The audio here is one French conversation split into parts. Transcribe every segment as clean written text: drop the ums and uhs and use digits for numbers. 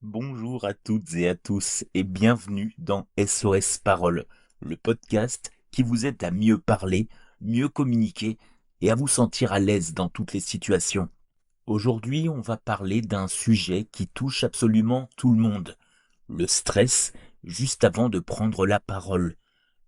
Bonjour à toutes et à tous et bienvenue dans SOS Parole, le podcast qui vous aide à mieux parler, mieux communiquer et à vous sentir à l'aise dans toutes les situations. Aujourd'hui, on va parler d'un sujet qui touche absolument tout le monde, le stress juste avant de prendre la parole.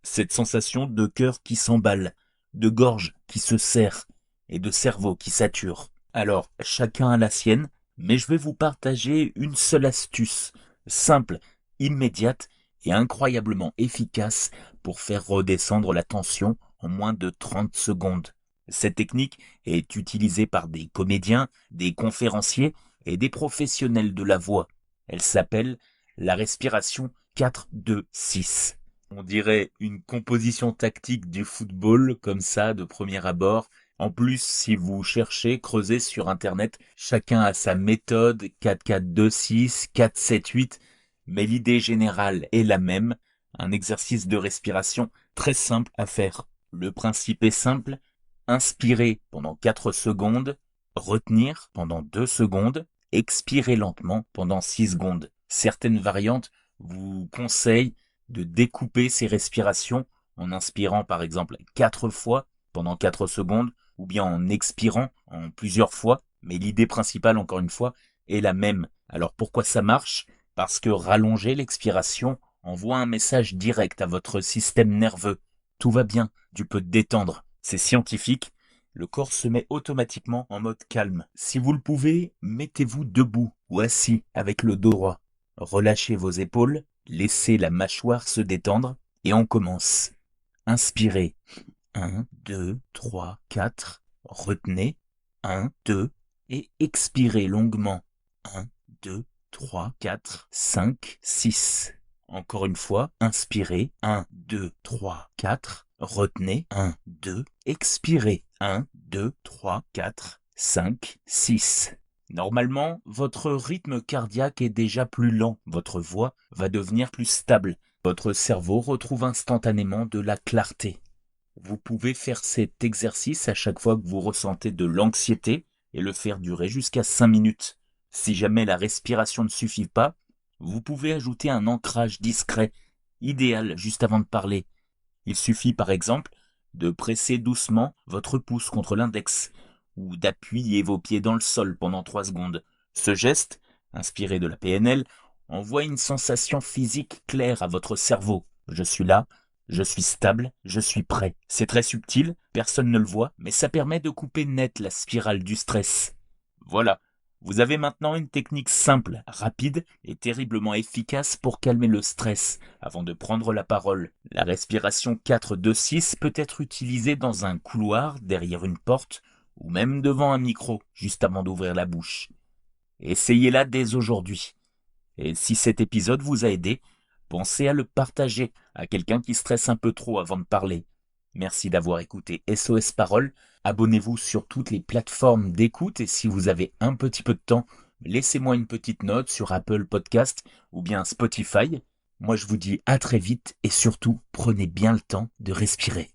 Cette sensation de cœur qui s'emballe, de gorge qui se serre et de cerveau qui sature. Alors, chacun a la sienne, mais je vais vous partager une seule astuce, simple, immédiate et incroyablement efficace pour faire redescendre la tension en moins de 30 secondes. Cette technique est utilisée par des comédiens, des conférenciers et des professionnels de la voix. Elle s'appelle la respiration 4-2-6. On dirait une composition tactique du football, comme ça, de premier abord. En plus, si vous cherchez, creusez sur Internet, chacun a sa méthode, 4-4-2-6, 4-7-8, mais l'idée générale est la même, un exercice de respiration très simple à faire. Le principe est simple, inspirez pendant 4 secondes, retenir pendant 2 secondes, expirer lentement pendant 6 secondes. Certaines variantes vous conseillent de découper ces respirations en inspirant par exemple 4 fois pendant 4 secondes ou bien en expirant en plusieurs fois, mais l'idée principale encore une fois est la même. Alors pourquoi ça marche? Parce que rallonger l'expiration envoie un message direct à votre système nerveux. Tout va bien, tu peux te détendre. C'est scientifique, le corps se met automatiquement en mode calme. Si vous le pouvez, mettez-vous debout ou assis avec le dos droit. Relâchez vos épaules, laissez la mâchoire se détendre et on commence. Inspirez. 1, 2, 3, 4. Retenez. 1, 2. Et expirez longuement. 1, 2, 3, 4, 5, 6. Encore une fois, inspirez. 1, 2, 3, 4. Retenez. 1, 2. Expirez. 1, 2, 3, 4, 5, 6. Normalement, votre rythme cardiaque est déjà plus lent. Votre voix va devenir plus stable. Votre cerveau retrouve instantanément de la clarté. Vous pouvez faire cet exercice à chaque fois que vous ressentez de l'anxiété et le faire durer jusqu'à 5 minutes. Si jamais la respiration ne suffit pas, vous pouvez ajouter un ancrage discret, idéal juste avant de parler. Il suffit par exemple de presser doucement votre pouce contre l'index ou d'appuyer vos pieds dans le sol pendant 3 secondes. Ce geste, inspiré de la PNL, envoie une sensation physique claire à votre cerveau. Je suis là, je suis stable, je suis prêt. C'est très subtil, personne ne le voit, mais ça permet de couper net la spirale du stress. Voilà, vous avez maintenant une technique simple, rapide et terriblement efficace pour calmer le stress avant de prendre la parole. La respiration 4-2-6 peut être utilisée dans un couloir, derrière une porte, ou même devant un micro, juste avant d'ouvrir la bouche. Essayez-la dès aujourd'hui. Et si cet épisode vous a aidé, pensez à le partager à quelqu'un qui stresse un peu trop avant de parler. Merci d'avoir écouté SOS Parole. Abonnez-vous sur toutes les plateformes d'écoute et si vous avez un petit peu de temps, laissez-moi une petite note sur Apple Podcast ou bien Spotify. Moi je vous dis à très vite et surtout prenez bien le temps de respirer.